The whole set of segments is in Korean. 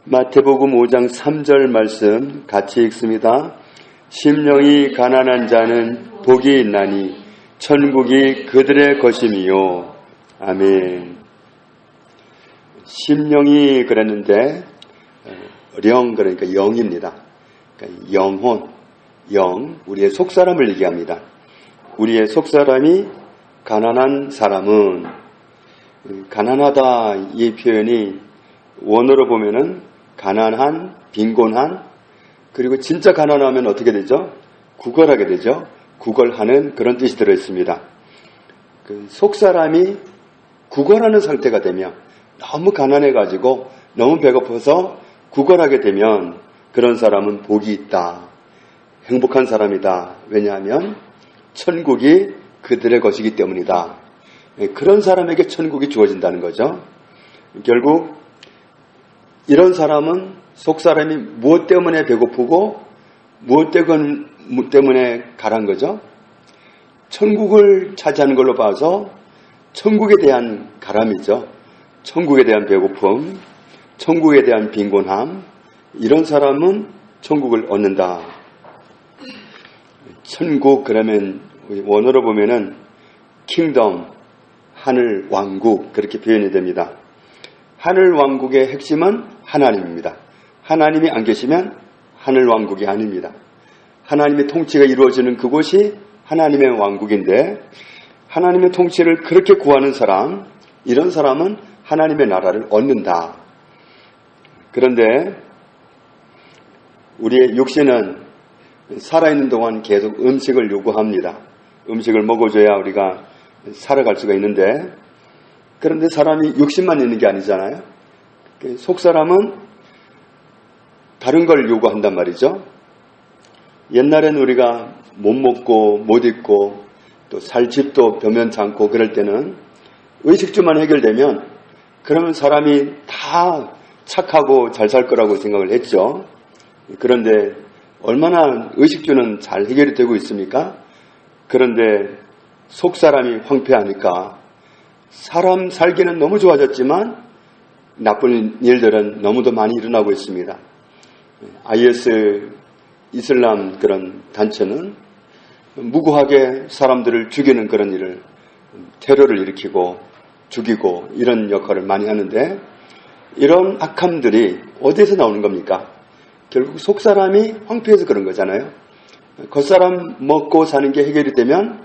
마태복음 5장 3절 말씀 같이 읽습니다. 심령이 가난한 자는 복이 있나니 천국이 그들의 것임이요. 아멘. 심령이 그랬는데 령 그러니까 영입니다. 그러니까 영혼, 영, 우리의 속사람을 얘기합니다. 우리의 속사람이 가난한 사람은 가난하다 이 표현이 원어로 보면은 가난한, 빈곤한, 그리고 진짜 가난하면 어떻게 되죠? 구걸하게 되죠. 구걸하는 그런 뜻이 들어있습니다. 그 속사람이 구걸하는 상태가 되면 너무 가난해가지고 너무 배고파서 구걸하게 되면 그런 사람은 복이 있다. 행복한 사람이다. 왜냐하면 천국이 그들의 것이기 때문이다. 그런 사람에게 천국이 주어진다는 거죠. 결국 이런 사람은 속사람이 무엇 때문에 배고프고 무엇 때문에 가란 거죠? 천국을 차지하는 걸로 봐서 천국에 대한 가람이죠. 천국에 대한 배고픔, 천국에 대한 빈곤함, 이런 사람은 천국을 얻는다. 천국 그러면 원어로 보면은 킹덤, 하늘 왕국 그렇게 표현이 됩니다. 하늘 왕국의 핵심은 하나님입니다. 하나님이 안 계시면 하늘 왕국이 아닙니다. 하나님의 통치가 이루어지는 그곳이 하나님의 왕국인데 하나님의 통치를 그렇게 구하는 사람, 이런 사람은 하나님의 나라를 얻는다. 그런데 우리의 육신은 살아있는 동안 계속 음식을 요구합니다. 음식을 먹어줘야 우리가 살아갈 수가 있는데 그런데 사람이 육신만 있는 게 아니잖아요. 속사람은 다른 걸 요구한단 말이죠. 옛날엔 우리가 못 먹고 못 입고 또 살 집도 변변찮고 그럴 때는 의식주만 해결되면 그러면 사람이 다 착하고 잘 살 거라고 생각을 했죠. 그런데 얼마나 의식주는 잘 해결이 되고 있습니까? 그런데 속사람이 황폐하니까 사람 살기는 너무 좋아졌지만 나쁜 일들은 너무도 많이 일어나고 있습니다. IS 이슬람 그런 단체는 무고하게 사람들을 죽이는 그런 일을 테러를 일으키고 죽이고 이런 역할을 많이 하는데 이런 악함들이 어디에서 나오는 겁니까? 결국 속사람이 황폐해서 그런 거잖아요. 겉사람 먹고 사는 게 해결이 되면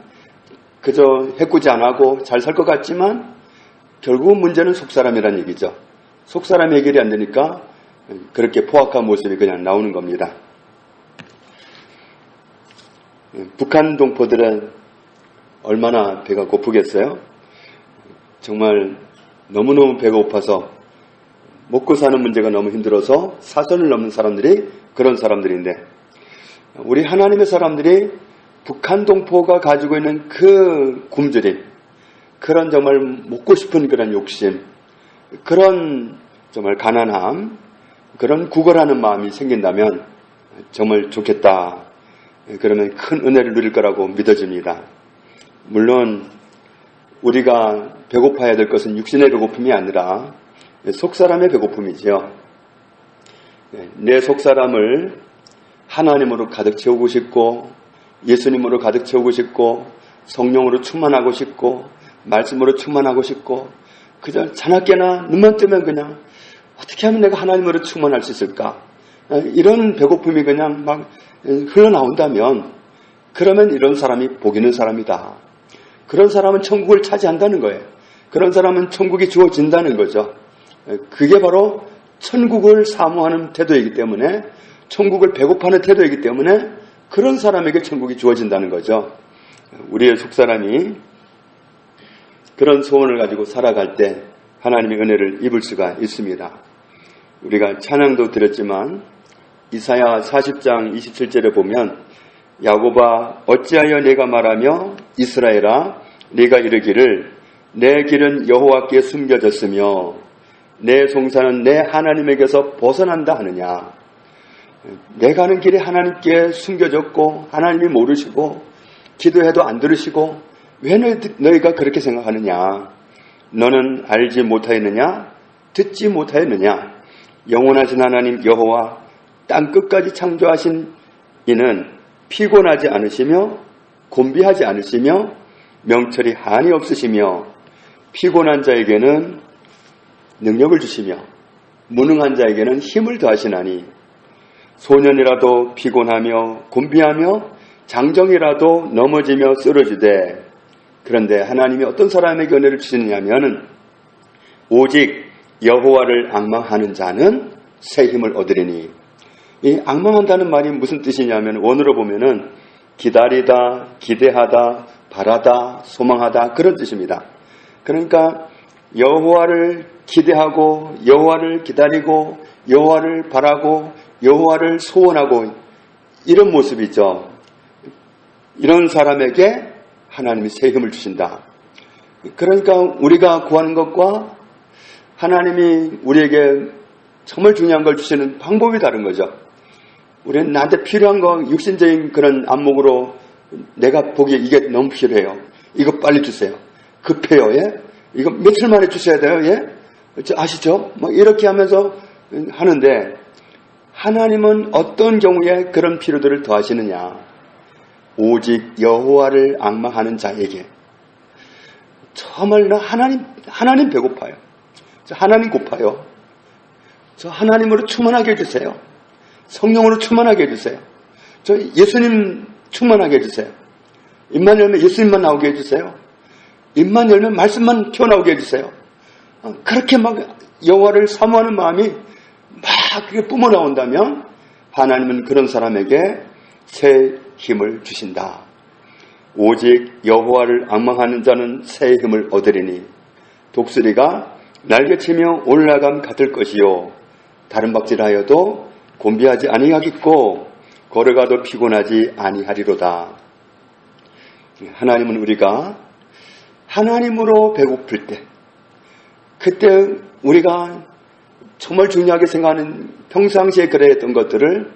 그저 해꾸지 안 하고 잘 살 것 같지만 결국 문제는 속사람이라는 얘기죠. 속사람이 해결이 안 되니까 그렇게 포악한 모습이 그냥 나오는 겁니다. 북한 동포들은 얼마나 배가 고프겠어요? 정말 너무너무 배가 고파서 먹고 사는 문제가 너무 힘들어서 사선을 넘는 사람들이 그런 사람들인데 우리 하나님의 사람들이 북한 동포가 가지고 있는 그 굶주림, 그런 정말 먹고 싶은 그런 욕심, 그런 정말 가난함, 그런 구걸하는 마음이 생긴다면 정말 좋겠다. 그러면 큰 은혜를 누릴 거라고 믿어집니다. 물론 우리가 배고파야 될 것은 육신의 배고픔이 아니라 속사람의 배고픔이지요. 내 속사람을 하나님으로 가득 채우고 싶고 예수님으로 가득 채우고 싶고 성령으로 충만하고 싶고 말씀으로 충만하고 싶고 그저 자나깨나 눈만 뜨면 그냥 어떻게 하면 내가 하나님으로 충만할 수 있을까? 이런 배고픔이 그냥 막 흘러나온다면 그러면 이런 사람이 복 있는 사람이다. 그런 사람은 천국을 차지한다는 거예요. 그런 사람은 천국이 주어진다는 거죠. 그게 바로 천국을 사모하는 태도이기 때문에 천국을 배고파하는 태도이기 때문에 그런 사람에게 천국이 주어진다는 거죠. 우리의 속사람이 그런 소원을 가지고 살아갈 때 하나님의 은혜를 입을 수가 있습니다. 우리가 찬양도 드렸지만 이사야 40장 27절에 보면 야곱아 어찌하여 내가 말하며 이스라엘아 네가 이르기를 내 길은 여호와께 숨겨졌으며 내 송사는 내 하나님에게서 벗어난다 하느냐. 내 가는 길이 하나님께 숨겨졌고 하나님이 모르시고 기도해도 안 들으시고 왜 너희가 그렇게 생각하느냐. 너는 알지 못하였느냐? 듣지 못하였느냐? 영원하신 하나님 여호와 땅 끝까지 창조하신 이는 피곤하지 않으시며 곤비하지 않으시며 명철이 한이 없으시며 피곤한 자에게는 능력을 주시며 무능한 자에게는 힘을 더하시나니 소년이라도 피곤하며 곤비하며 장정이라도 넘어지며 쓰러지되 그런데 하나님이 어떤 사람에게 은혜를 주시느냐면 오직 여호와를 앙망하는 자는 새 힘을 얻으리니 이 앙망한다는 말이 무슨 뜻이냐면 원어로 보면은 기다리다, 기대하다, 바라다, 소망하다 그런 뜻입니다. 그러니까 여호와를 기대하고 여호와를 기다리고 여호와를 바라고 여호와를 소원하고 이런 모습이죠. 이런 사람에게 하나님이 새 힘을 주신다. 그러니까 우리가 구하는 것과 하나님이 우리에게 정말 중요한 걸 주시는 방법이 다른 거죠. 우리는 나한테 필요한 거 육신적인 그런 안목으로 내가 보기에 이게 너무 필요해요. 이거 빨리 주세요. 급해요. 예? 이거 며칠 만에 주셔야 돼요. 예? 아시죠? 뭐 이렇게 하면서 하는데 하나님은 어떤 경우에 그런 필요들을 더하시느냐? 오직 여호와를 앙망하는 자에게. 정말 나 하나님 배고파요. 저 하나님 고파요. 저 하나님으로 충만하게 해주세요. 성령으로 충만하게 해주세요. 저 예수님 충만하게 해주세요. 입만 열면 예수님만 나오게 해주세요. 입만 열면 말씀만 튀어나오게 해주세요. 그렇게 막 여호와를 사모하는 마음이 막 그렇게 뿜어나온다면 하나님은 그런 사람에게 새 힘을 주신다. 오직 여호와를 앙망하는 자는 새 힘을 얻으리니 독수리가 날개치며 올라감 같을 것이요 다른 박질하여도 곤비하지 아니하겠고 걸어가도 피곤하지 아니하리로다. 하나님은 우리가 하나님으로 배고플 때 그때 우리가 정말 중요하게 생각하는 평상시에 그랬던 것들을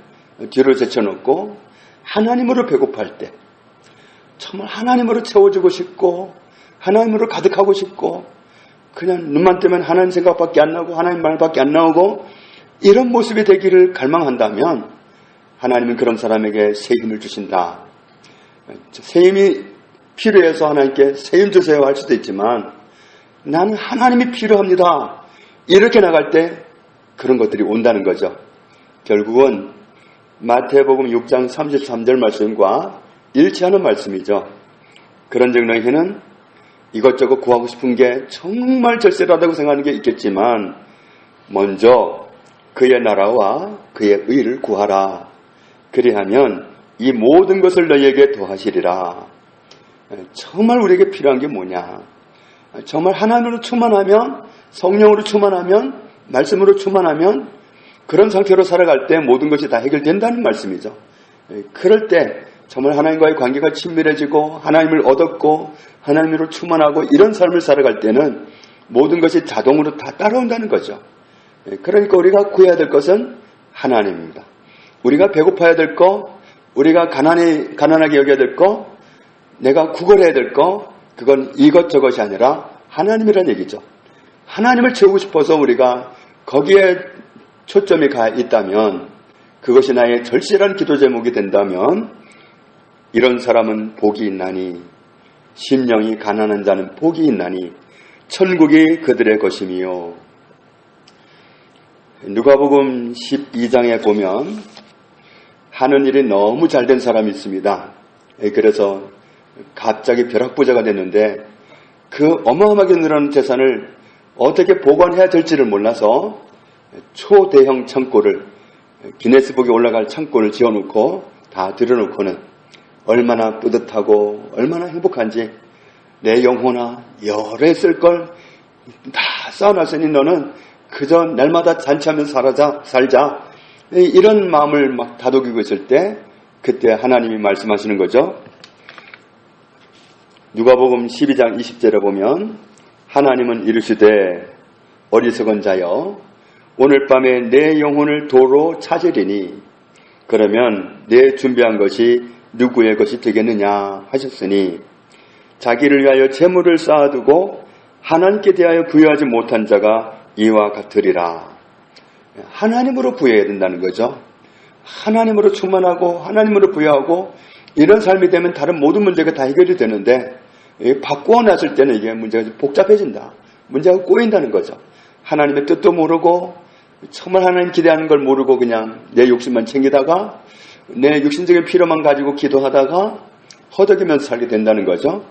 뒤로 제쳐놓고 하나님으로 배고플 때 정말 하나님으로 채워주고 싶고 하나님으로 가득하고 싶고 그냥 눈만 뜨면 하나님 생각밖에 안 나오고 하나님 말밖에 안 나오고 이런 모습이 되기를 갈망한다면 하나님은 그런 사람에게 새 힘을 주신다. 새 힘이 필요해서 하나님께 새 힘 주세요 할 수도 있지만 나는 하나님이 필요합니다. 이렇게 나갈 때 그런 것들이 온다는 거죠. 결국은 마태복음 6장 33절 말씀과 일치하는 말씀이죠. 그런즉 너희는 이것저것 구하고 싶은 게 정말 절실하다고 생각하는 게 있겠지만 먼저 그의 나라와 그의 의를 구하라. 그리하면 이 모든 것을 너희에게 더하시리라. 정말 우리에게 필요한 게 뭐냐? 정말 하나님으로 충만하면 성령으로 충만하면 말씀으로 충만하면 그런 상태로 살아갈 때 모든 것이 다 해결된다는 말씀이죠. 그럴 때 정말 하나님과의 관계가 친밀해지고 하나님을 얻었고 하나님으로 충만하고 이런 삶을 살아갈 때는 모든 것이 자동으로 다 따라온다는 거죠. 그러니까 우리가 구해야 될 것은 하나님입니다. 우리가 배고파야 될 거, 우리가 가난하게 여겨야 될 거, 내가 구걸해야 될 거, 그건 이것저것이 아니라 하나님이라는 얘기죠. 하나님을 채우고 싶어서 우리가 거기에 초점이 가 있다면 그것이 나의 절실한 기도 제목이 된다면 이런 사람은 복이 있나니 심령이 가난한 자는 복이 있나니 천국이 그들의 것임이요. 누가복음 12장에 보면 하는 일이 너무 잘된 사람이 있습니다. 그래서 갑자기 벼락부자가 됐는데 그 어마어마하게 늘어나는 재산을 어떻게 보관해야 될지를 몰라서 초대형 창고를 기네스북에 올라갈 창고를 지어놓고 다 들여놓고는 얼마나 뿌듯하고 얼마나 행복한지 내 영혼아 여러 쓸 걸 다 쌓아놨으니 너는 그저 날마다 잔치하면서 살자 이런 마음을 막 다독이고 있을 때 그때 하나님이 말씀하시는 거죠. 누가복음 12장 20절에 보면 하나님은 이르시되 어리석은 자여 오늘 밤에 내 영혼을 도로 찾으리니 그러면 내 준비한 것이 누구의 것이 되겠느냐 하셨으니 자기를 위하여 재물을 쌓아두고 하나님께 대하여 부여하지 못한 자가 이와 같으리라. 하나님으로 부여해야 된다는 거죠. 하나님으로 충만하고 하나님으로 부여하고 이런 삶이 되면 다른 모든 문제가 다 해결이 되는데 바꾸어 놨을 때는 이게 문제가 복잡해진다. 문제가 꼬인다는 거죠. 하나님의 뜻도 모르고 정말 하나님 기대하는 걸 모르고 그냥 내 욕심만 챙기다가 내 육신적인 필요만 가지고 기도하다가 허덕이면서 살게 된다는 거죠.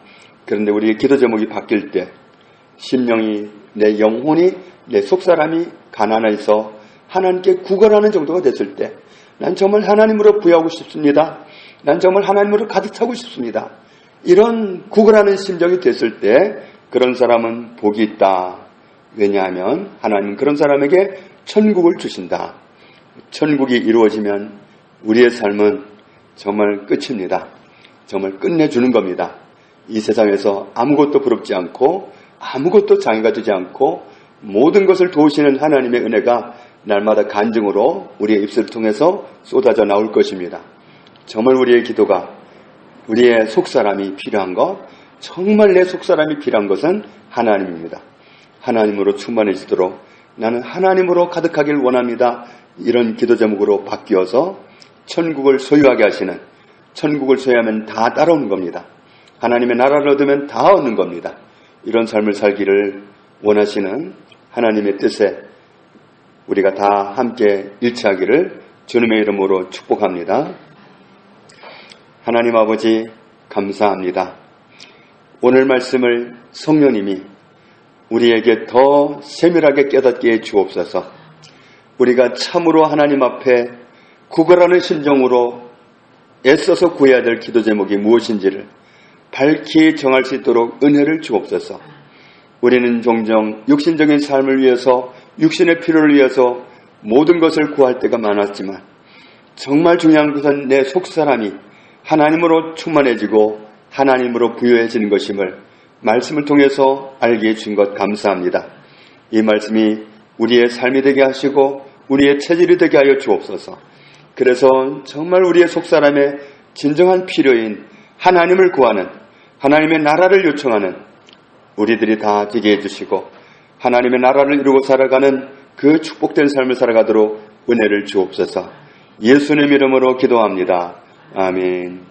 그런데 우리의 기도 제목이 바뀔 때 심령이, 내 영혼이, 내 속사람이 가난해서 하나님께 구걸하는 정도가 됐을 때 난 정말 하나님으로 부여하고 싶습니다. 난 정말 하나님으로 가득 차고 싶습니다. 이런 구걸하는 심정이 됐을 때 그런 사람은 복이 있다. 왜냐하면 하나님은 그런 사람에게 천국을 주신다. 천국이 이루어지면 우리의 삶은 정말 끝입니다. 정말 끝내주는 겁니다. 이 세상에서 아무것도 부럽지 않고 아무것도 장애가 되지 않고 모든 것을 도우시는 하나님의 은혜가 날마다 간증으로 우리의 입술을 통해서 쏟아져 나올 것입니다. 정말 우리의 기도가 우리의 속사람이 필요한 것, 정말 내 속사람이 필요한 것은 하나님입니다. 하나님으로 충만해지도록 나는 하나님으로 가득하길 원합니다. 이런 기도 제목으로 바뀌어서 천국을 소유하게 하시는, 천국을 소유하면 다 따라오는 겁니다. 하나님의 나라를 얻으면 다 얻는 겁니다. 이런 삶을 살기를 원하시는 하나님의 뜻에 우리가 다 함께 일치하기를 주님의 이름으로 축복합니다. 하나님 아버지 감사합니다. 오늘 말씀을 성령님이 우리에게 더 세밀하게 깨닫게 해 주옵소서. 우리가 참으로 하나님 앞에 구걸하는 심정으로 애써서 구해야 될 기도 제목이 무엇인지를 밝히 정할 수 있도록 은혜를 주옵소서. 우리는 종종 육신적인 삶을 위해서, 육신의 필요를 위해서 모든 것을 구할 때가 많았지만 정말 중요한 것은 내 속사람이 하나님으로 충만해지고 하나님으로 부여해지는 것임을 말씀을 통해서 알게 해준 것 감사합니다. 이 말씀이 우리의 삶이 되게 하시고 우리의 체질이 되게 하여 주옵소서. 그래서 정말 우리의 속사람의 진정한 필요인 하나님을 구하는, 하나님의 나라를 요청하는 우리들이 다 되게 해주시고 하나님의 나라를 이루고 살아가는 그 축복된 삶을 살아가도록 은혜를 주옵소서. 예수님 이름으로 기도합니다. 아멘.